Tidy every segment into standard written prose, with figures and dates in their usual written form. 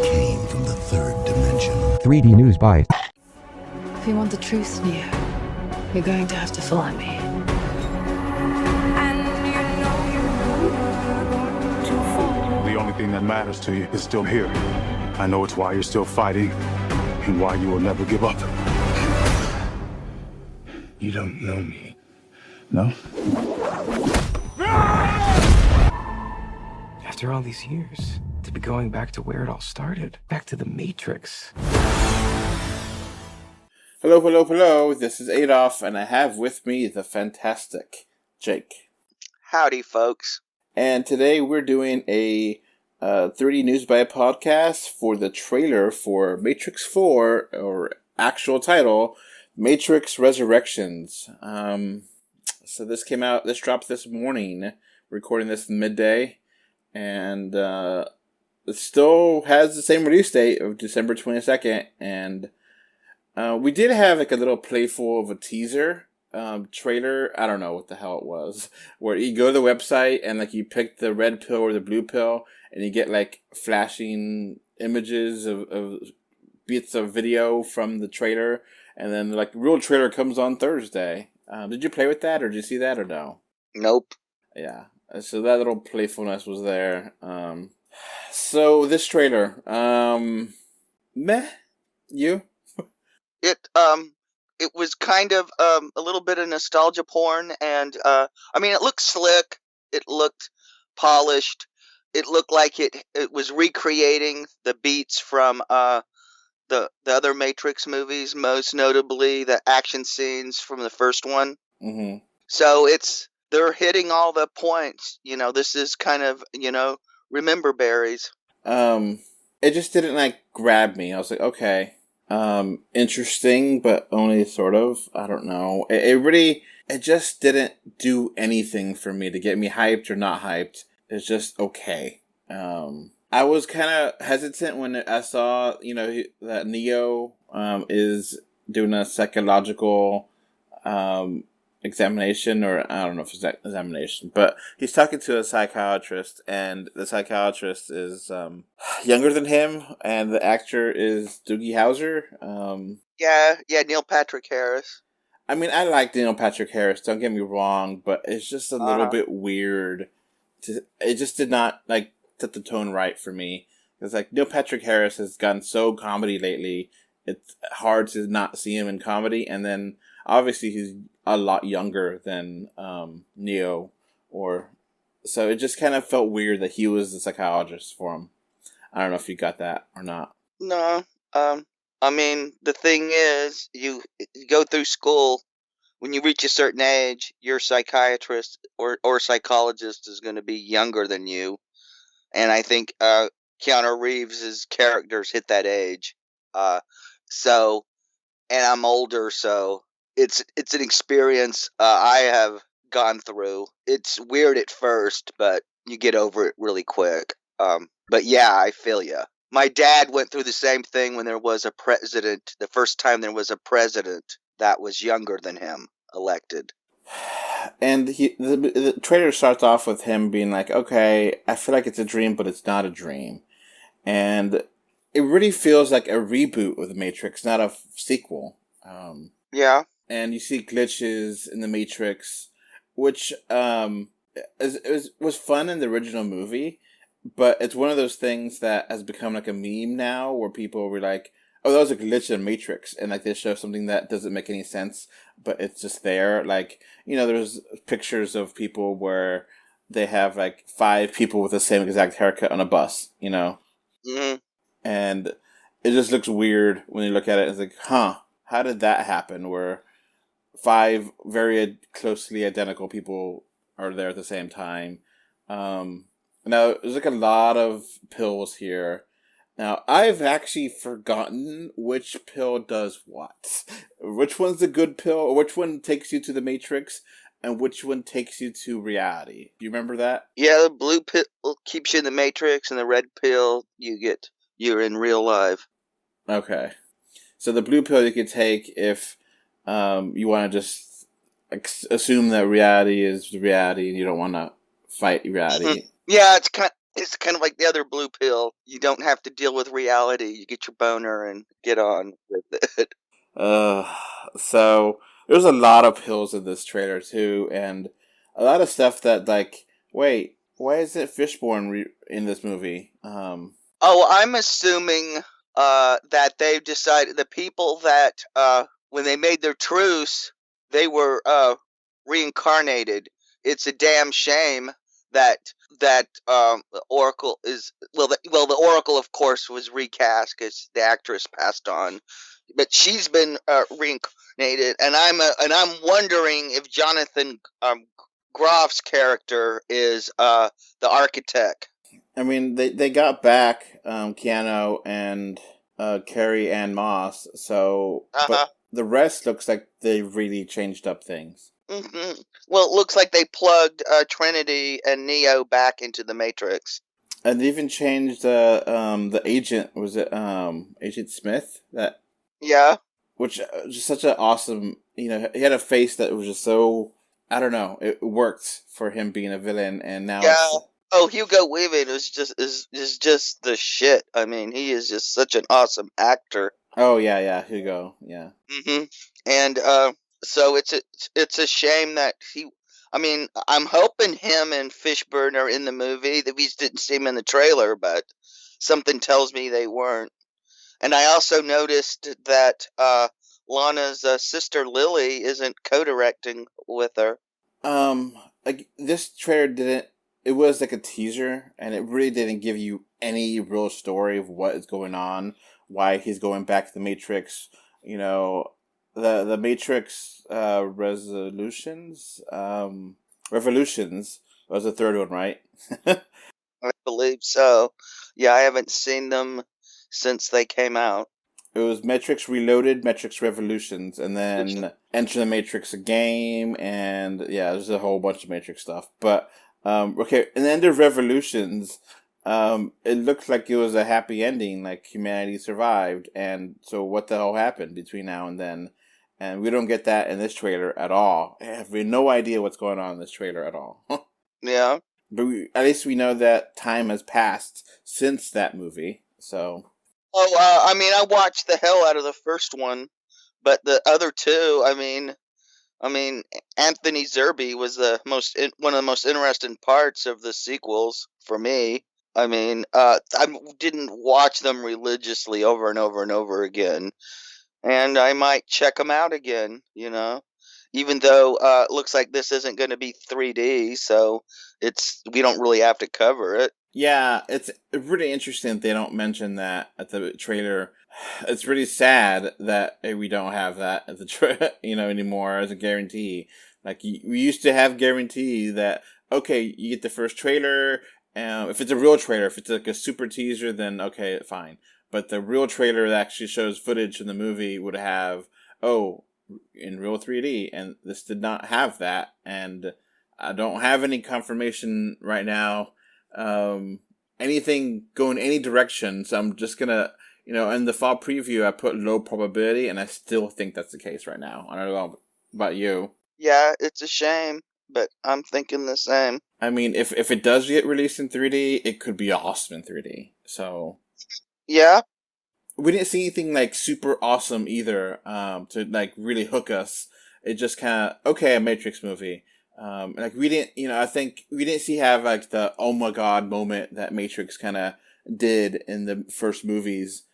came from the third dimension. 3D Newsbite. If you want the truth, Neo, you're going to have to follow me. The only thing that matters to you is still here. I know it's why you're still fighting and why you will never give up. You don't know me. No? After all these years, to be going back to where it all started, back to the Matrix. Hello, hello, hello. This is Adolph, and I have with me the fantastic Jake. Howdy, folks. And today we're doing a 3D Newsbite podcast for the trailer for Matrix 4, or actual title, Matrix Resurrections. So this dropped this morning, recording this midday, and it still has the same release date of December 22nd, and we did have like a little playful of a teaser trailer. I don't know what the hell it was, where you go to the website and like you pick the red pill or the blue pill, and you get like flashing images of bits of video from the trailer, and then like the real trailer comes on Thursday. Did you play with that, or did you see that, or no? Nope. Yeah, so that little playfulness was there. So this trailer, meh, you? It was kind of a little bit of nostalgia porn, and I mean, it looked slick, it looked polished, it looked like it was recreating the beats from the other Matrix movies, most notably the action scenes from the first one. Mm-hmm. So they're hitting all the points. You know, this is kind of, remember berries. It just didn't like grab me. I was like, okay. Interesting, but only sort of. I don't know. It just didn't do anything for me to get me hyped or not hyped. It's just okay. I was kind of hesitant when I saw, that Neo, is doing a psychological, examination, or I don't know if it's examination, but he's talking to a psychiatrist, and the psychiatrist is younger than him, and the actor is Doogie Howser. Yeah, Neil Patrick Harris. I mean, I like Neil Patrick Harris, don't get me wrong, but it's just a little bit weird. It just did not like set the tone right for me. It's like Neil Patrick Harris has gotten so comedy lately, it's hard to not see him in comedy, and then obviously he's a lot younger than Neo, so it just kind of felt weird that he was the psychologist for him. I don't know if you got that or not. No, I mean, the thing is, you go through school, when you reach a certain age, your psychiatrist or psychologist is going to be younger than you, and I think Keanu Reeves' characters hit that age. So, and I'm older, so it's an experience I have gone through. It's weird at first, but you get over it really quick. But yeah, I feel ya. My dad went through the same thing when there was a president. The first time there was a president that was younger than him elected. And the trailer starts off with him being like, okay, I feel like it's a dream, but it's not a dream. And it really feels like a reboot of The Matrix, not a sequel. Yeah. And you see glitches in The Matrix, which was fun in the original movie, but it's one of those things that has become like a meme now, where people were like, oh, that was a glitch in Matrix, and like they show something that doesn't make any sense, but it's just there. Like, there's pictures of people where they have like 5 people with the same exact haircut on a bus, Mm-hmm. And it just looks weird when you look at it. It's like, how did that happen, where 5 very closely identical people are there at the same time? Now, there's like a lot of pills here. Now, I've actually forgotten which pill does what. Which one's the good pill, or which one takes you to the Matrix, and which one takes you to reality. Do you remember that? Yeah, the blue pill keeps you in the Matrix, and the red pill, you're in real life. Okay. So the blue pill you could take if you want to just assume that reality is reality, and you don't want to fight reality. Yeah, It's kind of like the other blue pill. You don't have to deal with reality. You get your boner and get on with it. So there's a lot of pills in this trailer too, and a lot of stuff that like, wait, why isn't Fishburne in this movie? Oh, I'm assuming that they've decided the people that when they made their truce, they were reincarnated. It's a damn shame that the Oracle is the Oracle of course was recast because the actress passed on, but she's been reincarnated, and I'm wondering if Jonathan Groff's character is the architect. I mean, they got back Keanu and Carrie Ann Moss, so but the rest looks like they really changed up things. Mm-hmm. Well, it looks like they plugged Trinity and Neo back into the Matrix. And they even changed the agent. Was it Agent Smith? That yeah, which was such an awesome. You know, he had a face that was just so. I don't know. It worked for him being a villain, and now. Yeah. Oh, Hugo Weaving is just the shit. I mean, he is just such an awesome actor. Oh yeah, Hugo, yeah. Mm-hmm. And so it's a shame that he. I mean, I'm hoping him and Fishburne are in the movie. We just didn't see him in the trailer, but something tells me they weren't. And I also noticed that Lana's sister Lily isn't co-directing with her. Like this trailer didn't. It was like a teaser, and it really didn't give you any real story of what is going on, why he's going back to the Matrix. You know, the Matrix Revolutions was the third one, right? I believe so. Yeah, I haven't seen them since they came out. It was Matrix Reloaded, Matrix Revolutions, and then Enter the Matrix, a game, and yeah, there's a whole bunch of Matrix stuff. But okay, and then the Revolutions, it looked like it was a happy ending, like humanity survived, and so what the hell happened between now and then? And we don't get that in this trailer at all. I have no idea what's going on in this trailer at all. Yeah. But at least we know that time has passed since that movie, so... Oh, I mean, I watched the hell out of the first one, but the other two, I mean, Anthony Zerbe was one of the most interesting parts of the sequels for me. I mean, I didn't watch them religiously over and over and over again, and I might check them out again. You know, even though it looks like this isn't going to be 3D, so we don't really have to cover it. Yeah, it's really interesting that they don't mention that at the trailer. It's really sad that we don't have that at the anymore as a guarantee. Like we used to have guarantee that okay, you get the first trailer. If it's a real trailer, if it's like a super teaser, then okay, fine. But the real trailer that actually shows footage from the movie would have in real 3D, and this did not have that, and I don't have any confirmation right now. Anything going any direction, so I'm just gonna, in the fall preview I put low probability, and I still think that's the case right now. I don't know about you. Yeah, it's a shame, but I'm thinking the same. I mean, if it does get released in 3D, it could be awesome in 3D, so... Yeah? We didn't see anything, like, super awesome either, to, like, really hook us. It just kind of, okay, a Matrix movie. Like we didn't, I think we didn't have like the oh my god moment that Matrix kind of did in the first movies.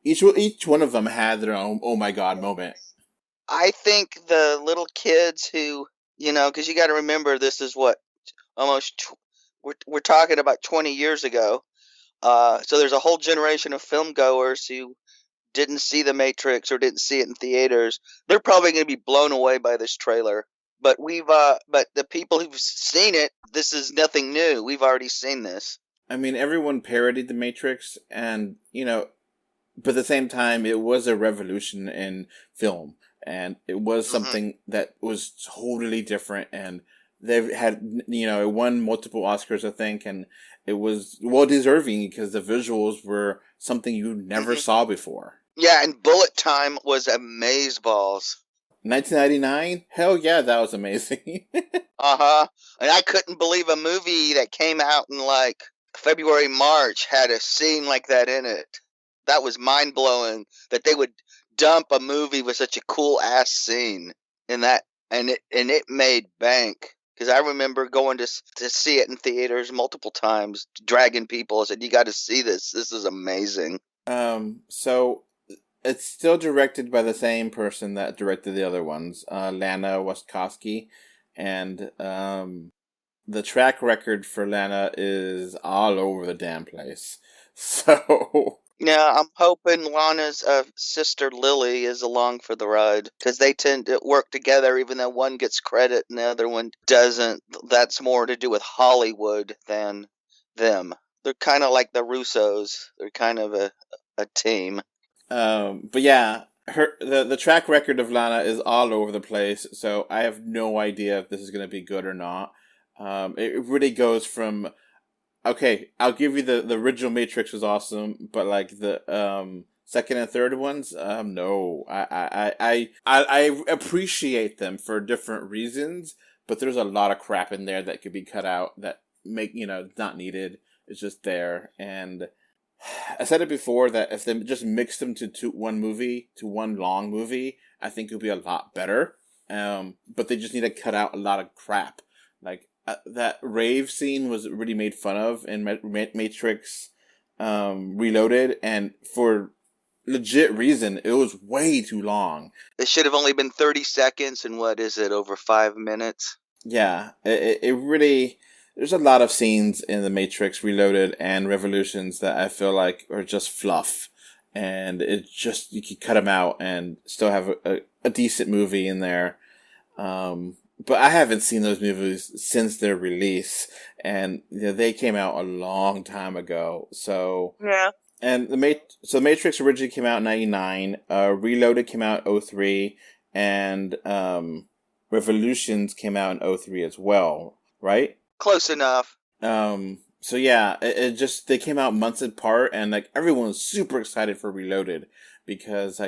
Each one of them had their own oh my god moment. I think the little kids who, because you got to remember this is what we're talking about 20 years ago. So there's a whole generation of film goers who didn't see the Matrix or didn't see it in theaters. They're probably going to be blown away by this trailer. But but the people who've seen it, this is nothing new. We've already seen this. I mean, everyone parodied the Matrix, and but at the same time, it was a revolution in film, and it was something that was totally different. And they've had, it won multiple Oscars, I think, and it was well deserving because the visuals were something you never saw before. Yeah, and bullet time was amazeballs. 1999? Hell yeah, that was amazing. Uh-huh. And I couldn't believe a movie that came out in like February, March had a scene like that in it. That was mind-blowing that they would dump a movie with such a cool-ass scene in that, and it made bank. Because I remember going to see it in theaters multiple times, dragging people. I said, you got to see this. This is amazing. So it's still directed by the same person that directed the other ones, Lana Wachowski, and the track record for Lana is all over the damn place. So yeah, I'm hoping Lana's sister Lily is along for the ride, because they tend to work together, even though one gets credit and the other one doesn't. That's more to do with Hollywood than them. They're kind of like the Russos. They're kind of a team. But yeah, the track record of Lana is all over the place. So I have no idea if this is going to be good or not. It really goes from, okay, I'll give you the original Matrix was awesome, but like the second and third ones, no. I appreciate them for different reasons, but there's a lot of crap in there that could be cut out that make, not needed. It's just there. And I said it before that if they just mixed them to one long movie, I think it would be a lot better. But they just need to cut out a lot of crap. Like, that rave scene was really made fun of in Matrix Reloaded, and for legit reason, it was way too long. It should have only been 30 seconds, and what is it, over 5 minutes? Yeah, it really... There's a lot of scenes in The Matrix Reloaded and Revolutions that I feel like are just fluff. And it just... You could cut them out and still have a decent movie in there. But I haven't seen those movies since their release, and they came out a long time ago. So yeah, and the Matrix originally came out in 1999. Reloaded came out in 2003, and Revolutions came out in 2003 as well. Right? Close enough. So yeah, it just they came out months apart, and like everyone was super excited for Reloaded because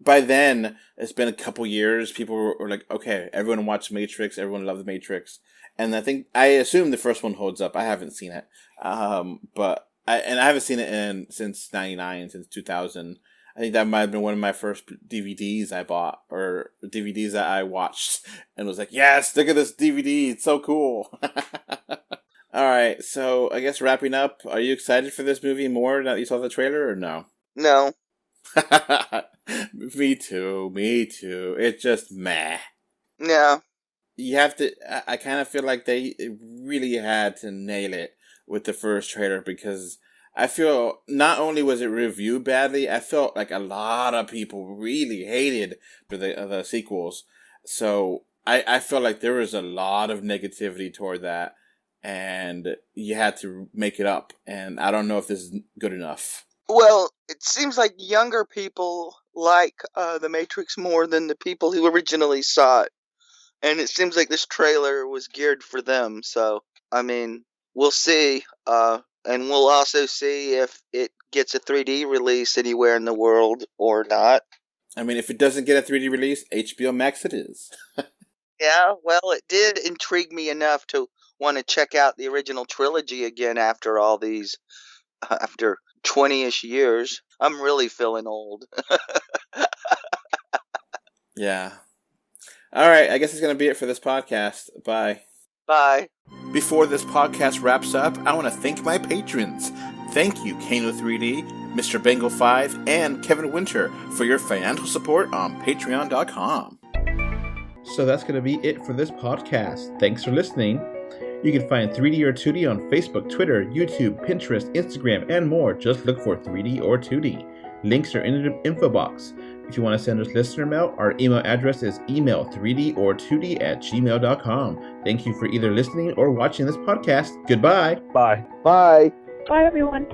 by then, it's been a couple years. People were like, okay, everyone watched Matrix. Everyone loved the Matrix. And I assume the first one holds up. I haven't seen it. But I haven't seen it since 99, since 2000. I think that might have been one of my first DVDs I bought, or DVDs that I watched. And was like, yes, look at this DVD. It's so cool. All right. So I guess wrapping up, are you excited for this movie more now that you saw the trailer, or no? No. Me too. It's just meh. No. You have to... I kind of feel like they really had to nail it with the first trailer, because I feel not only was it reviewed badly, I felt like a lot of people really hated the sequels. So I felt like there was a lot of negativity toward that, and you had to make it up. And I don't know if this is good enough. Well, it seems like younger people like The Matrix more than the people who originally saw it. And it seems like this trailer was geared for them. So, I mean, we'll see. And we'll also see if it gets a 3D release anywhere in the world or not. I mean, if it doesn't get a 3D release, HBO Max it is. Yeah, well, it did intrigue me enough to want to check out the original trilogy again after all these... after 20-ish years. I'm really feeling old. Yeah. All right, I guess it's going to be it for this podcast. Bye. Bye. Before this podcast wraps up, I want to thank my patrons. Thank you, Kano3D, Mr. Bengal 5, and Kevin Winter for your financial support on Patreon.com. So that's going to be it for this podcast. Thanks for listening. You can find 3D or 2D on Facebook, Twitter, YouTube, Pinterest, Instagram, and more. Just look for 3D or 2D. Links are in the info box. If you want to send us listener mail, our email address is email3dortwo@gmail.com. Thank you for either listening or watching this podcast. Goodbye. Bye. Bye. Bye, everyone.